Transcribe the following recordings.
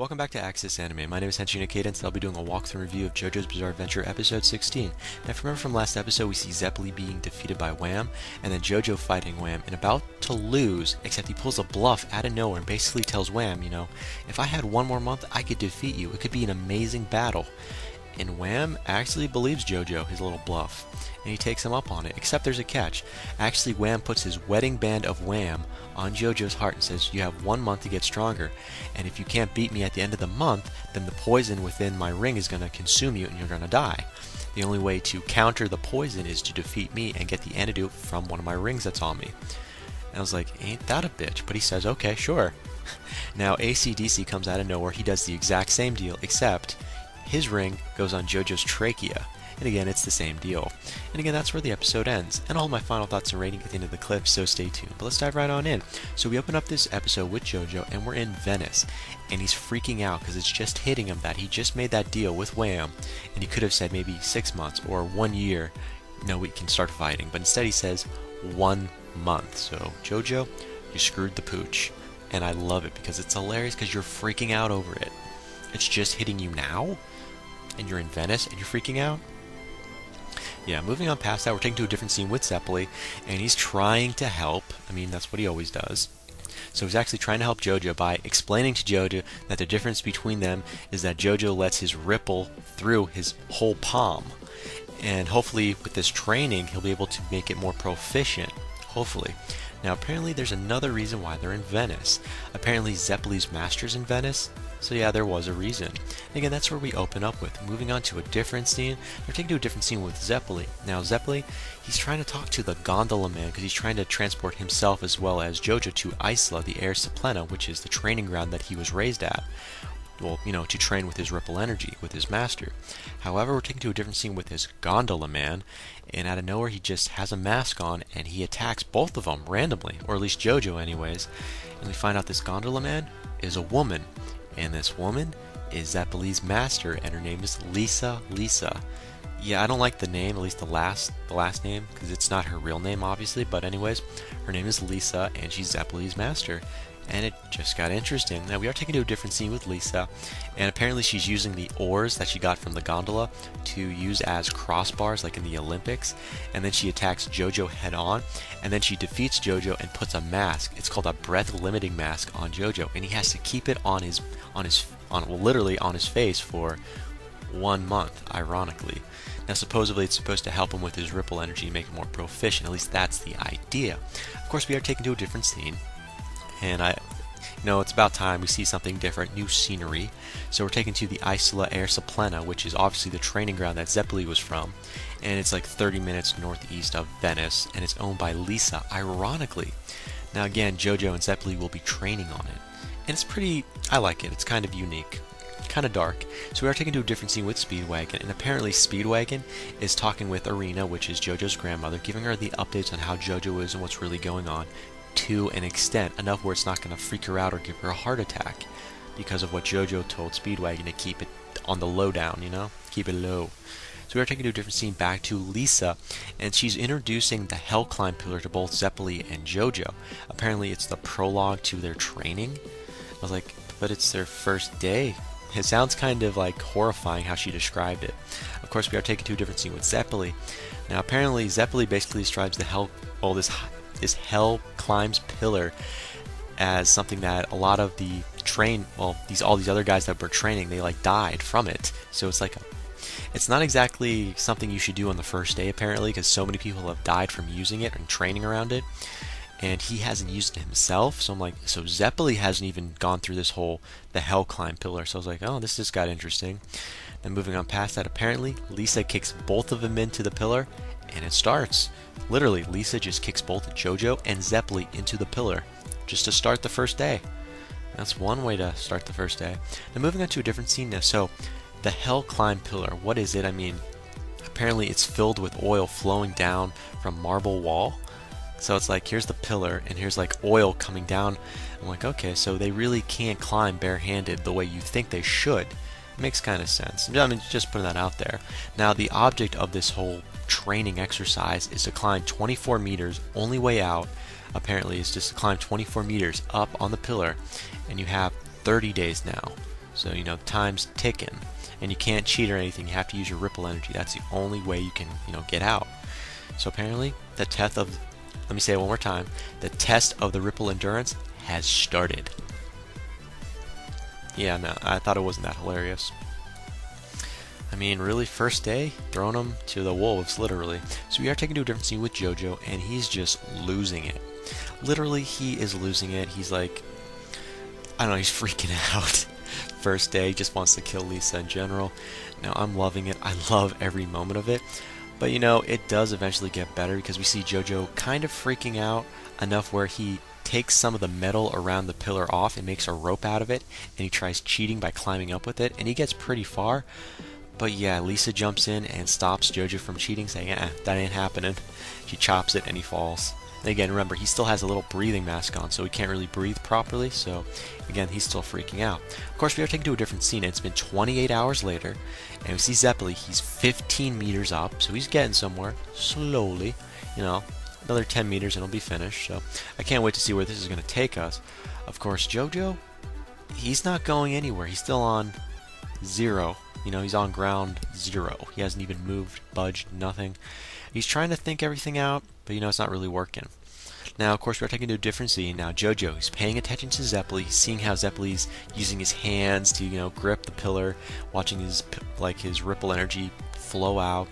Welcome back to Axis Anime. My name is Henshin Ikeda, and today I'll be doing a walkthrough review of JoJo's Bizarre Adventure episode 16. Now, if you remember from last episode, we see Zeppeli being defeated by Wham, and then JoJo fighting Wham, and about to lose, except he pulls a bluff out of nowhere and basically tells Wham, if I had one more month, I could defeat you. It could be an amazing battle. And Wham actually believes JoJo, his little bluff, and he takes him up on it, except there's a catch. Actually, Wham puts his wedding band of Wham on JoJo's heart and says, you have 1 month to get stronger, and if you can't beat me at the end of the month, then the poison within my ring is going to consume you and you're going to die. The only way to counter the poison is to defeat me and get the antidote from one of my rings that's on me. And I was like, ain't that a bitch? But he says, okay, sure. Now, AC/DC comes out of nowhere. He does the exact same deal, except his ring goes on JoJo's trachea. And again, it's the same deal. And again, that's where the episode ends. And all my final thoughts and rating at the end of the clip, so stay tuned. But let's dive right on in. So we open up this episode with JoJo, and we're in Venice. And he's freaking out because it's just hitting him that he just made that deal with Wham. And he could have said maybe 6 months or 1 year, we can start fighting. But instead he says 1 month. So JoJo, you screwed the pooch. And I love it because it's hilarious because you're freaking out over it. It's just hitting you now? And you're in Venice and you're freaking out? Yeah, moving on past that, we're taken to a different scene with Zeppeli, and he's trying to help. I mean, that's what he always does. So he's actually trying to help JoJo by explaining to JoJo that the difference between them is that JoJo lets his ripple through his whole palm. And hopefully, with this training, he'll be able to make it more proficient. Hopefully. Now, apparently, there's another reason why they're in Venice. Apparently, Zeppeli's master's in Venice. So yeah, there was a reason. And again, that's where we open up with. Moving on to a different scene, we're taking to a different scene with Zeppeli. Now Zeppeli, he's trying to talk to the gondola man because he's trying to transport himself as well as JoJo to Isla, the Air Suplena, which is the training ground that he was raised at. Well, to train with his ripple energy, with his master. However, we're taken to a different scene with his gondola man, and out of nowhere he just has a mask on and he attacks both of them randomly, or at least JoJo anyways. And we find out this gondola man is a woman. And this woman is Zeppeli's master, and her name is Lisa. Yeah, I don't like the name, at least the last name, because it's not her real name, obviously. But anyways, her name is Lisa, and she's Zeppeli's master. And it just got interesting. Now we are taken to a different scene with Lisa, and apparently she's using the oars that she got from the gondola to use as crossbars like in the Olympics, and then she attacks JoJo head on, and then she defeats JoJo and puts a mask. It's called a breath limiting mask on JoJo, and he has to keep it literally on his face for 1 month, ironically. Now supposedly it's supposed to help him with his ripple energy and make him more proficient. At least that's the idea. Of course, we are taken to a different scene. And it's about time we see something different, new scenery. So we're taken to the Isla Air Suplena, which is obviously the training ground that Zeppeli was from. And it's like 30 minutes northeast of Venice, and it's owned by Lisa, ironically. Now again, JoJo and Zeppeli will be training on it. And it's I like it, it's kind of unique. Kind of dark. So we are taken to a different scene with Speedwagon, and apparently Speedwagon is talking with Arena, which is JoJo's grandmother, giving her the updates on how JoJo is and what's really going on. To an extent, enough where it's not going to freak her out or give her a heart attack because of what JoJo told Speedwagon to keep it on the low down, keep it low. So we are taking to a different scene back to Lisa, and she's introducing the Hell Climb pillar to both Zeppeli and JoJo. Apparently it's the prologue to their training. I was like, but it's their first day. It sounds kind of like horrifying how she described it. Of course, we are taken to a different scene with Zeppeli. Now apparently Zeppeli basically describes this Hell Climbs pillar as something that a lot of the all these other guys that were training, they died from it. So it's not exactly something you should do on the first day apparently, because so many people have died from using it and training around it, and he hasn't used it himself. So I'm like, so Zeppeli hasn't even gone through the Hell Climb pillar. So I was like, oh, this just got interesting. And moving on past that, apparently Lisa kicks both of them into the pillar, and it starts. Literally, Lisa just kicks both JoJo and Zeppeli into the pillar just to start the first day. That's one way to start the first day. Now moving on to a different scene now. So the Hell Climb pillar, what is it? I mean, apparently it's filled with oil flowing down from marble wall. So it's like, here's the pillar and here's oil coming down. I'm like, okay, so they really can't climb barehanded the way you think they should. Makes kind of sense. I mean, just putting that out there. Now, the object of this whole training exercise is to climb 24 meters. Only way out, apparently, is just to climb 24 meters up on the pillar, and you have 30 days now. So, you know, time's ticking. And you can't cheat or anything. You have to use your ripple energy. That's the only way you can, you know, get out. So apparently, the test of, let me say it one more time, the test of the ripple endurance has started. Yeah, no, I thought it wasn't that hilarious. I mean, really, first day, throwing him to the wolves, literally. So we are taking to a different scene with JoJo, and he's just losing it. Literally, he is losing it. He's like, I don't know, he's freaking out. First day, just wants to kill Lisa in general. Now, I'm loving it. I love every moment of it. But, you know, it does eventually get better because we see JoJo kind of freaking out enough where he takes some of the metal around the pillar off and makes a rope out of it, and he tries cheating by climbing up with it, and he gets pretty far. But yeah, Lisa jumps in and stops JoJo from cheating, saying, that ain't happening. She chops it and he falls. And again, remember, he still has a little breathing mask on, so he can't really breathe properly, so again, he's still freaking out. Of course, we are taken to a different scene. It's been 28 hours later, and we see Zeppeli. He's 15 meters up, so he's getting somewhere, slowly, you know. Another 10 meters and it'll be finished, so I can't wait to see where this is going to take us. Of course, JoJo, he's not going anywhere. He's still on 0. You know, he's on ground 0. He hasn't even moved, budged, nothing. He's trying to think everything out, but you know, it's not really working. Now, of course, we're taking to a different scene. Now, JoJo, he's paying attention to Zeppeli. He's seeing how Zeppeli's using his hands to, you know, grip the pillar, watching his, like, his ripple energy flow out.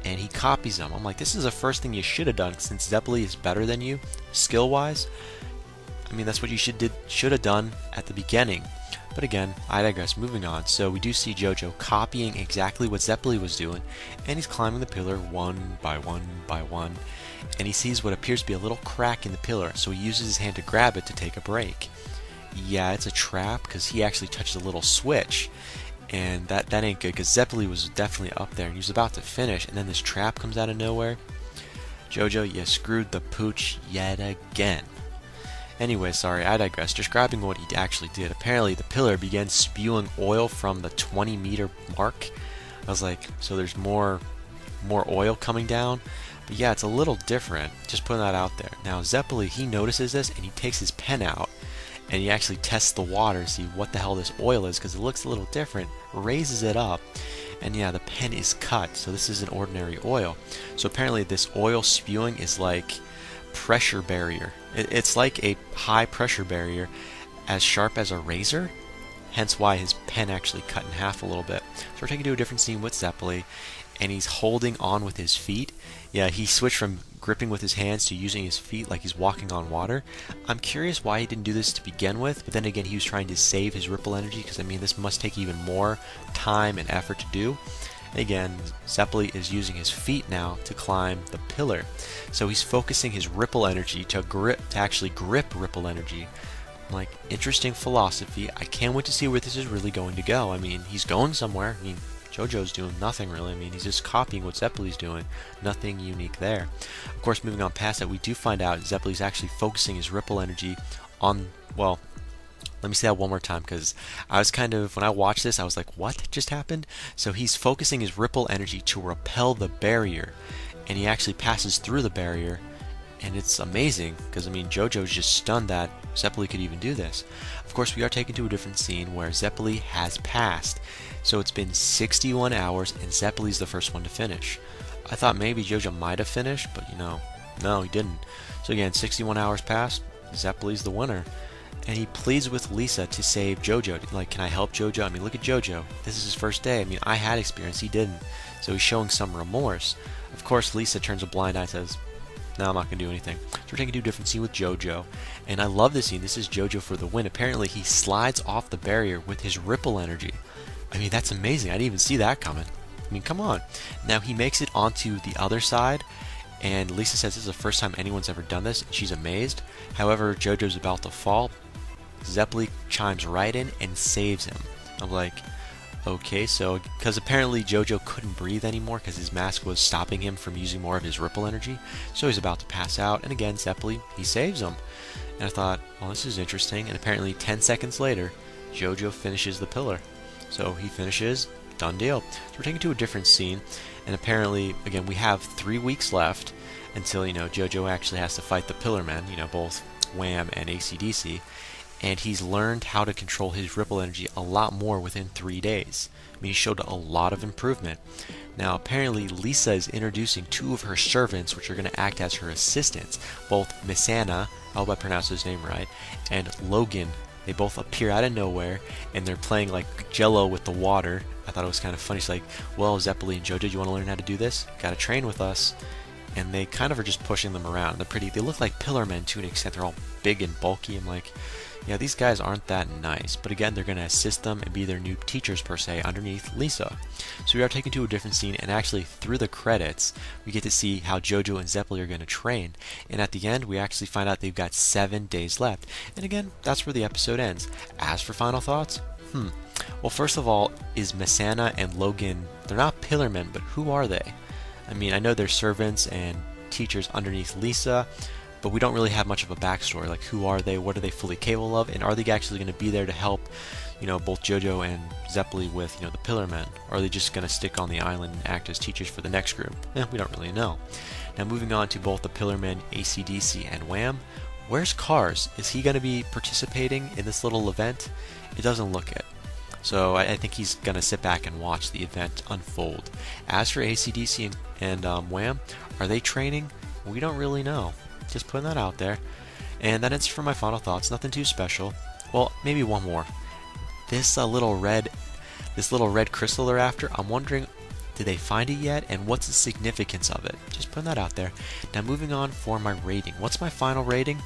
And he copies them. I'm like, this is the first thing you should have done, since Zeppeli is better than you, skill-wise. I mean, that's what you should have done at the beginning. But again, I digress. Moving on. So we do see JoJo copying exactly what Zeppeli was doing, and he's climbing the pillar one by one by one. And he sees what appears to be a little crack in the pillar, so he uses his hand to grab it to take a break. Yeah, it's a trap, because he actually touched a little switch. And that ain't good, because Zeppeli was definitely up there, and he was about to finish, and then this trap comes out of nowhere. JoJo, you screwed the pooch yet again. Anyway, sorry, I digress. Describing what he actually did. Apparently, the pillar began spewing oil from the 20-meter mark. I was like, so there's more oil coming down? But yeah, it's a little different. Just putting that out there. Now, Zeppeli, he notices this, and he takes his pen out, and he actually tests the water to see what the hell this oil is, because it looks a little different, raises it up, and yeah, the pen is cut, so this is an ordinary oil. So apparently this oil spewing is like pressure barrier. It's like a high pressure barrier, as sharp as a razor, hence why his pen actually cut in half a little bit. So we're taking to a different scene with Zeppeli, and he's holding on with his feet. Yeah, he switched from gripping with his hands to using his feet like he's walking on water. I'm curious why he didn't do this to begin with, but then again, he was trying to save his ripple energy, because I mean, this must take even more time and effort to do. Again, Zeppeli is using his feet now to climb the pillar, so he's focusing his ripple energy to actually grip ripple energy. Like, interesting philosophy. I can't wait to see where this is really going to go. I mean, he's going somewhere. I mean, JoJo's doing nothing really. I mean, he's just copying what Zeppeli's doing. Nothing unique there. Of course, moving on past that, we do find out Zeppeli's actually focusing his ripple energy on, well, let me say that one more time, because I was kind of, when I watched this, I was like, what just happened? So he's focusing his ripple energy to repel the barrier, and he actually passes through the barrier, and it's amazing, because I mean, JoJo's just stunned that Zeppeli could even do this. Of course, we are taken to a different scene where Zeppeli has passed. So it's been 61 hours, and Zeppeli's the first one to finish. I thought maybe JoJo might have finished, but you know, no, he didn't. So again, 61 hours passed, Zeppeli's the winner. And he pleads with Lisa to save JoJo. Like, can I help JoJo? I mean, look at JoJo. This is his first day. I mean, I had experience, he didn't. So he's showing some remorse. Of course, Lisa turns a blind eye and says, no, I'm not going to do anything. So we're taking a different scene with JoJo. And I love this scene. This is JoJo for the win. Apparently, he slides off the barrier with his ripple energy. I mean, that's amazing. I didn't even see that coming. I mean, come on. Now, he makes it onto the other side. And Lisa says this is the first time anyone's ever done this. And she's amazed. However, JoJo's about to fall. Zeppeli chimes right in and saves him. I'm like, okay, so, because apparently JoJo couldn't breathe anymore because his mask was stopping him from using more of his ripple energy, so he's about to pass out, and again, Zeppeli, he saves him. And I thought, well, this is interesting, and apparently 10 seconds later, JoJo finishes the pillar. So he finishes, done deal. So we're taken to a different scene, and apparently, again, we have 3 weeks left until, you know, JoJo actually has to fight the Pillar Men, you know, both Wham and AC/DC. and he's learned how to control his ripple energy a lot more within 3 days. I mean, he showed a lot of improvement. Now, apparently, Lisa is introducing 2 of her servants, which are going to act as her assistants. Both Misana, I hope I pronounced his name right, and Logan. They both appear out of nowhere, and they're playing like Jello with the water. I thought it was kind of funny. She's like, well, Zeppeli and JoJo, you want to learn how to do this? Gotta train with us. And they kind of are just pushing them around. They look like pillar men to an extent. They're all big and bulky. I'm like, yeah, these guys aren't that nice. But again, they're going to assist them and be their new teachers, per se, underneath Lisa. So we are taken to a different scene, and actually, through the credits, we get to see how JoJo and Zeppeli are going to train. And at the end, we actually find out they've got 7 days left. And again, that's where the episode ends. As for final thoughts, well, first of all, is Misana and Logan, they're not pillar men, but who are they? I mean, I know they're servants and teachers underneath Lisa, but we don't really have much of a backstory. Like, who are they? What are they fully capable of? And are they actually going to be there to help, both JoJo and Zeppeli with, the pillar men? Or are they just going to stick on the island and act as teachers for the next group? We don't really know. Now, moving on to both the pillar men, AC/DC, and Wham. Where's Cars? Is he going to be participating in this little event? It doesn't look it. So I think he's going to sit back and watch the event unfold. As for AC/DC and Wham, are they training? We don't really know. Just putting that out there. And that ends for my final thoughts. Nothing too special. Well, maybe one more. This little red crystal they're after, I'm wondering, did they find it yet? And what's the significance of it? Just putting that out there. Now moving on for my rating. What's my final rating?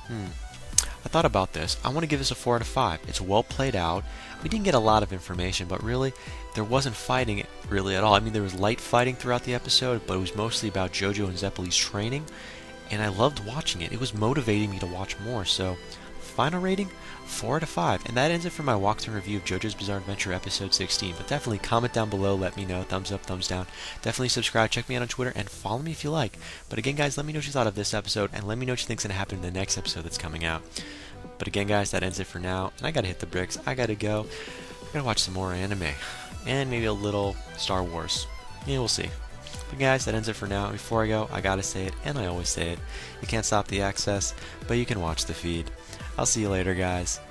I thought about this. I want to give this a 4 out of 5. It's well played out. We didn't get a lot of information, but really, there wasn't fighting really at all. I mean, there was light fighting throughout the episode, but it was mostly about JoJo and Zeppeli's training, and I loved watching it. It was motivating me to watch more, so final rating, 4 out of 5. And that ends it for my walkthrough review of JoJo's Bizarre Adventure episode 16. But definitely comment down below, let me know, thumbs up, thumbs down. Definitely subscribe, check me out on Twitter, and follow me if you like. But again, guys, let me know what you thought of this episode, and let me know what you think's going to happen in the next episode that's coming out. But again, guys, that ends it for now, and I gotta hit the bricks. I gotta go. I gotta watch some more anime, and maybe a little Star Wars. Yeah, we'll see. But guys, that ends it for now. Before I go, I gotta say it, and I always say it. You can't stop the access, but you can watch the feed. I'll see you later, guys.